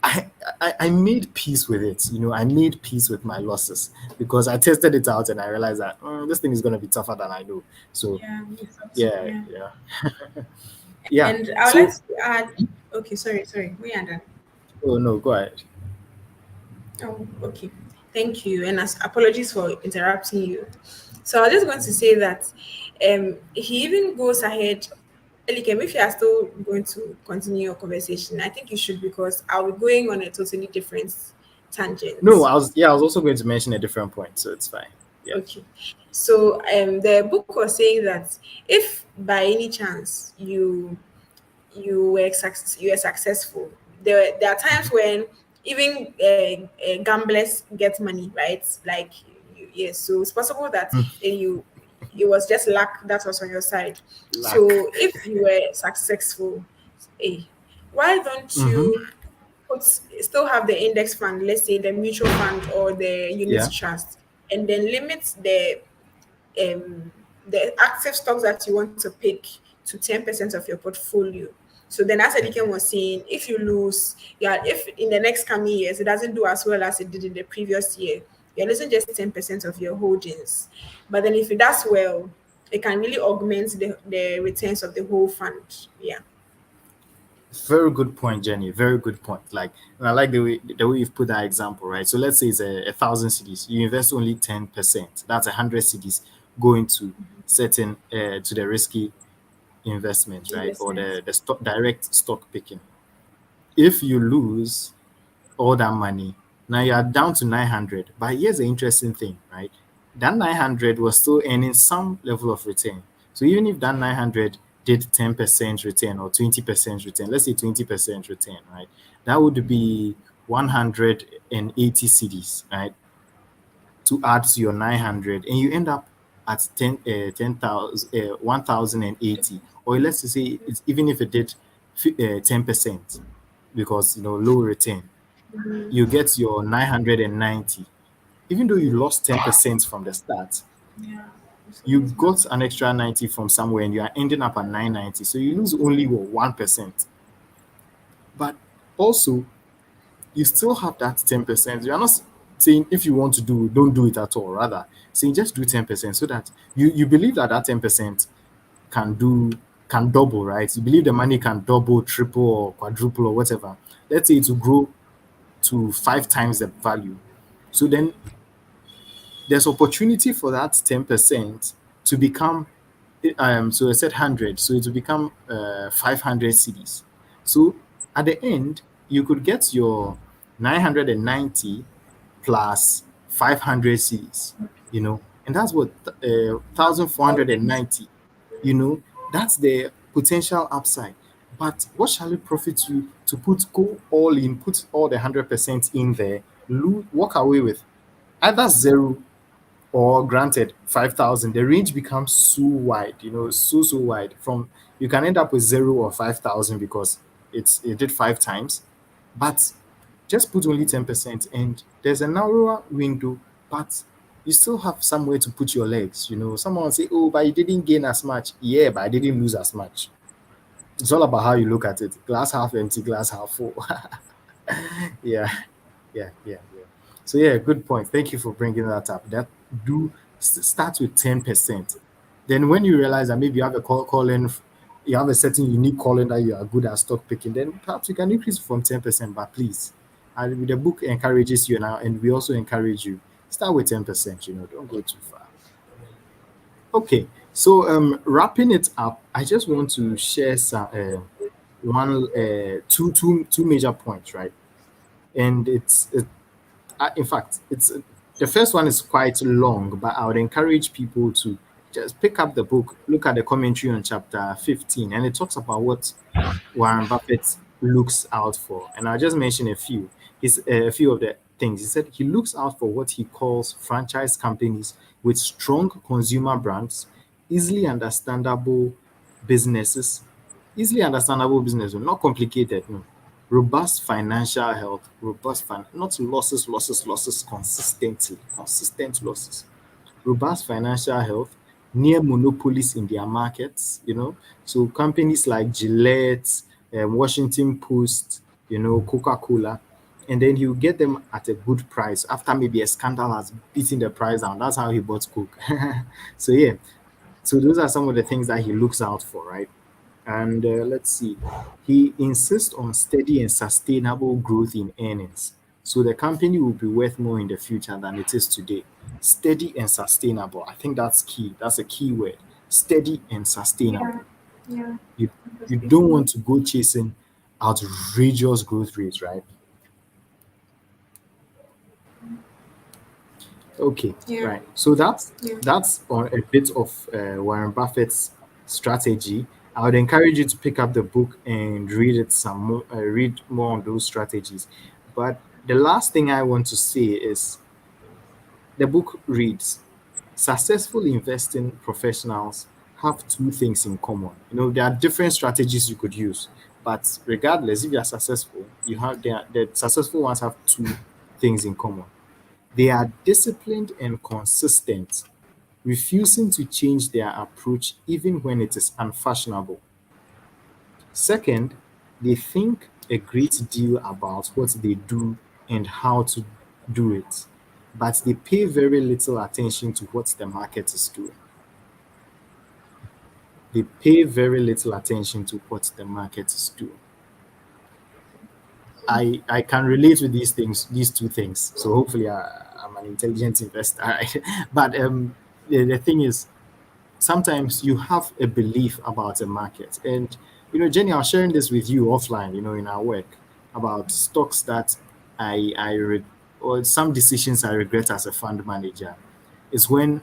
I made peace with it. I made peace with my losses because I tested it out and I realized that this thing is going to be tougher than I know. So, Yeah, me too. yeah, Yeah. yeah, yeah. And I would like So, to add, okay, sorry, we are done. oh no, go ahead. Oh, okay. Thank you. And apologies for interrupting you. So I was just going to say that he even goes ahead. Elikem, if you are still going to continue your conversation, I think you should, because I'll be going on a totally different No, tangent. I was also going to mention a different point, so it's fine. Yeah. Okay. So the book was saying that if by any chance you were successful, there are times when even gamblers get money, right? Like yes, so it's possible that you it was just luck that was on your side. Luck. So if you were successful, hey, why don't Mm-hmm. you still have the index fund, let's say the mutual fund or the unit Yeah. trust, and then limit the active stocks that you want to pick to 10% of your portfolio. So then, as Ediken was saying, if you lose, yeah, if in the next coming years it doesn't do as well as it did in the previous year, you're losing just 10% of your holdings. But then if it does well, it can really augment the returns of the whole fund. Yeah. Very good point, Jenny. Very good point. Like, and I like the way you've put that example, right? So let's say it's a thousand cities. You invest only 10%. That's 100 cities going to certain to the risky investment, right? Or Investments. the stock direct stock picking. If you lose all that money, now you are down to 900. But here's the interesting thing, right? That 900 was still earning some level of return. So even if that 900 did 10% return or 20% return, let's say 20% return, right? That would be 180 CDs, right? To add to your 900, and you end up at 10,000, 1,080. Or let's just say it's even if it did 10%, because low return, you get your 990. Even though you lost 10% from the start, Yeah. It's you always got matter. an extra 90 from somewhere and you are ending up at 990. So you lose only 1%. But also, you still have that 10%. You are not saying if you want to do it, don't do it at all. Rather, saying just do 10% so that you believe that that 10% can do can double, right? You believe the money can double, triple, or quadruple, or whatever. Let's say it will grow to 5 times the value. So then there's opportunity for that 10% to become so I said 100, so it will become 500 CDs. So at the end, you could get your 990 plus 500 CDs, and that's what 1490, you know, that's the potential upside. But what shall it profit you to go all in, put all the 100% in there, walk away with either zero or granted 5,000? The range becomes so wide, so wide. From You can end up with zero or 5,000 because it did 5 times, but just put only 10%, and there's a narrower window, but you still have somewhere to put your legs. Someone will say, oh, but you didn't gain as much. Yeah, but I didn't lose as much. It's all about how you look at it. Glass half empty, glass half full. Yeah, yeah. So yeah, good point. Thank you for bringing that up. That do start with 10%. Then when you realize that maybe you have a calling, you have a certain unique calling that you are good at stock picking, then perhaps you can increase from 10%. But please, and the book encourages you now, and we also encourage you, start with 10%. Don't go too far. Okay, so wrapping it up, I just want to share some two major points, right? And in fact, it's the first one is quite long, but I would encourage people to just pick up the book, look at the commentary on chapter 15, and it talks about what Warren Buffett looks out for. And I'll just mention a few. A few of the things. He said he looks out for what he calls franchise companies with strong consumer brands, easily understandable businesses, easily understandable business, not complicated, no. Robust financial health, not losses consistently, consistent losses. Robust financial health, near monopolies in their markets, So companies like Gillette, Washington Post, Coca-Cola, and then he'll get them at a good price after maybe a scandal has beaten the price down. That's how he bought Coke. So yeah, so those are some of the things that he looks out for, right? And let's see, he insists on steady and sustainable growth in earnings. So the company will be worth more in the future than it is today. Steady and sustainable. I think that's key. That's a key word. Steady and Yeah. sustainable. Yeah. You Because you don't before. want to go chasing outrageous growth rates, right? Okay, Yeah. right. So that's Yeah. that's on a bit of Warren Buffett's strategy. I would encourage you to pick up the book and read it some more, read more on those strategies. But the last thing I want to say is the book reads, Successful investing professionals have two things in common. There are different strategies you could use, but regardless, if you are successful, the successful ones have two things in common. They are disciplined and consistent, refusing to change their approach even when it is unfashionable. Second, they think a great deal about what they do and how to do it, but they pay very little attention to what the market is doing. They pay very little attention to what the market is doing. I can relate with these things, these two things. So hopefully I'm an intelligent investor. Right? But the thing is, sometimes you have a belief about the market. And, Jenny, I was sharing this with you offline, in our work about stocks that or some decisions I regret as a fund manager is when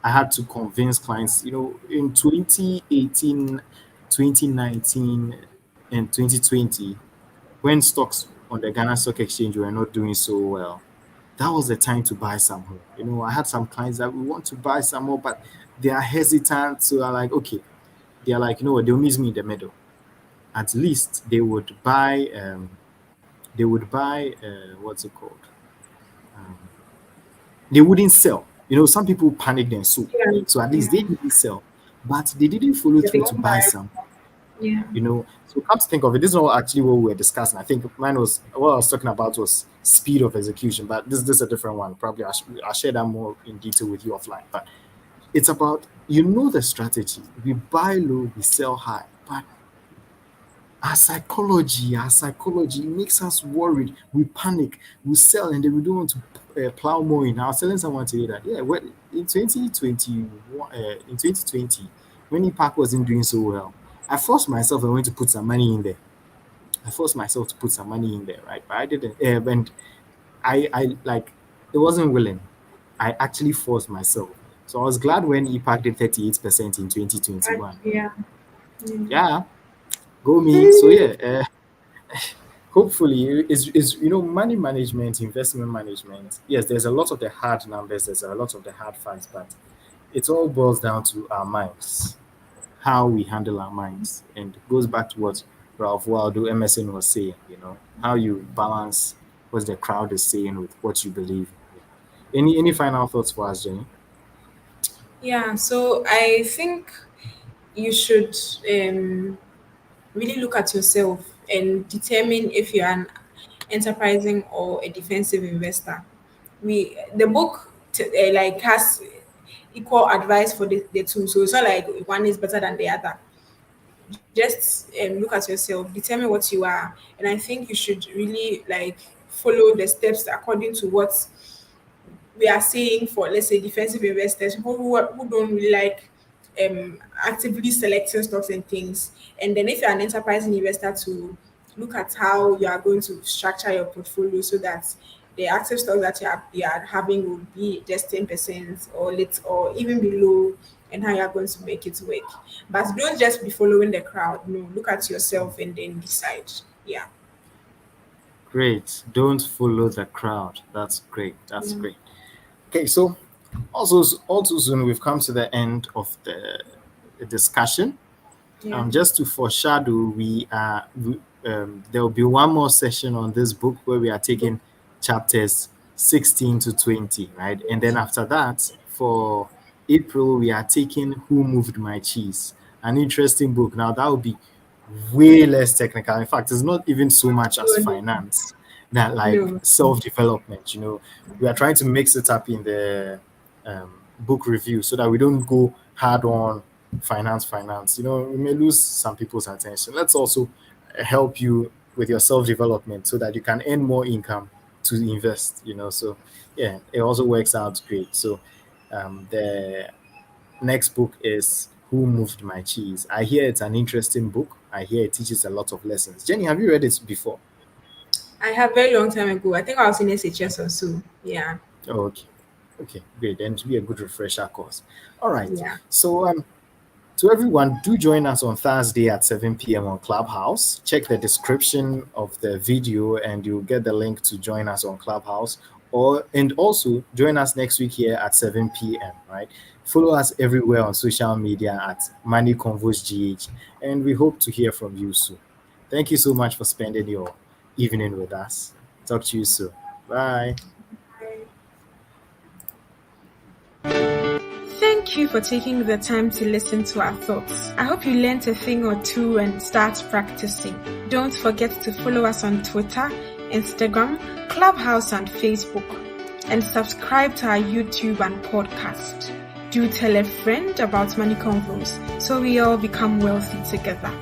I had to convince clients, in 2018, 2019, and 2020, when stocks on the Ghana Stock Exchange were not doing so well, that was the time to buy some more. I had some clients that we want to buy some more, but they are hesitant. So I'm like, okay, they are like, what, they'll meet me in the middle. At least they would buy, what's it called? Um, they wouldn't sell. Some people panicked and sold. Yeah. So at least Yeah. they didn't sell, but they didn't follow Yeah, they through to won't buy buy. some. Yeah. So come to think of it, this is not actually what we were discussing. I think mine was what I was talking about was speed of execution, but this is a different one. Probably I'll share that more in detail with you offline. But it's about the strategy. We buy low, we sell high, but our psychology makes us worried. We panic, we sell, and then we don't want to plow more in. I was telling someone today that well, in 2021, in 2020, when EPAC wasn't doing so well, I forced myself. I went to put some money in there. I forced myself to put some money in there, right? But I didn't, and I like it wasn't willing. I actually forced myself. So I was glad when EPAC did 38% in 2021. Yeah. Mm. Yeah, go me. So yeah, hopefully is money management, investment management. Yes, there's a lot of the hard numbers, there's a lot of the hard facts, but it all boils down to our minds, how we handle our minds, and it goes back to what Ralph Waldo Emerson was saying. How you balance what the crowd is saying with what you believe. Any final thoughts for us, Jenny? Yeah. So I think you should really look at yourself and determine if you're an enterprising or a defensive investor. The book like has equal advice for the two, so it's not like one is better than the other. Just look at yourself, determine what you are, and I think you should really like follow the steps according to what we are saying for, let's say, defensive investors, people who don't really like actively selecting stocks and things. And then if you're an enterprising investor, to look at how you are going to structure your portfolio so that the active stocks that you are having will be just 10% or or even below, and how you are going to make it work. But don't just be following the crowd. No, look at yourself and then decide. Yeah. Great. Don't follow the crowd. That's great. That's Yeah. great. Okay, so all too soon we've come to the end of the discussion. Yeah. Just to foreshadow, there will be one more session on this book where we are taking chapters 16 to 20, right? And then after that, for April, we are taking Who Moved My Cheese, an interesting book. Now, that will be way less technical. In fact, it's not even so much as No, finance that like no, self-development. We are trying to mix it up in the book review so that we don't go hard on finance. We may lose some people's attention. Let's also help you with your self-development so that you can earn more income to invest. So yeah, it also works out great. So the next book is Who Moved My Cheese. I hear it's an interesting book. I hear it teaches a lot of lessons. Jenny, have you read it before? I have very long time ago. I think I was in SHS or so. Yeah. Oh, okay. Okay, great. Then it will be a good refresher course. All right. Yeah. So to everyone, do join us on Thursday at 7 p.m. on Clubhouse. Check the description of the video and you'll get the link to join us on Clubhouse. And also join us next week here at 7 p.m. Right? Follow us everywhere on social media at Money Convos GH, and we hope to hear from you soon. Thank you so much for spending your evening with us. Talk to you soon. Bye. Thank you for taking the time to listen to our thoughts. I hope you learned a thing or two and start practicing. Don't forget to follow us on Twitter, Instagram, Clubhouse, and Facebook. And subscribe to our YouTube and podcast. Do tell a friend about Money Convos so we all become wealthy together.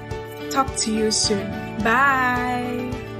Talk to you soon. Bye.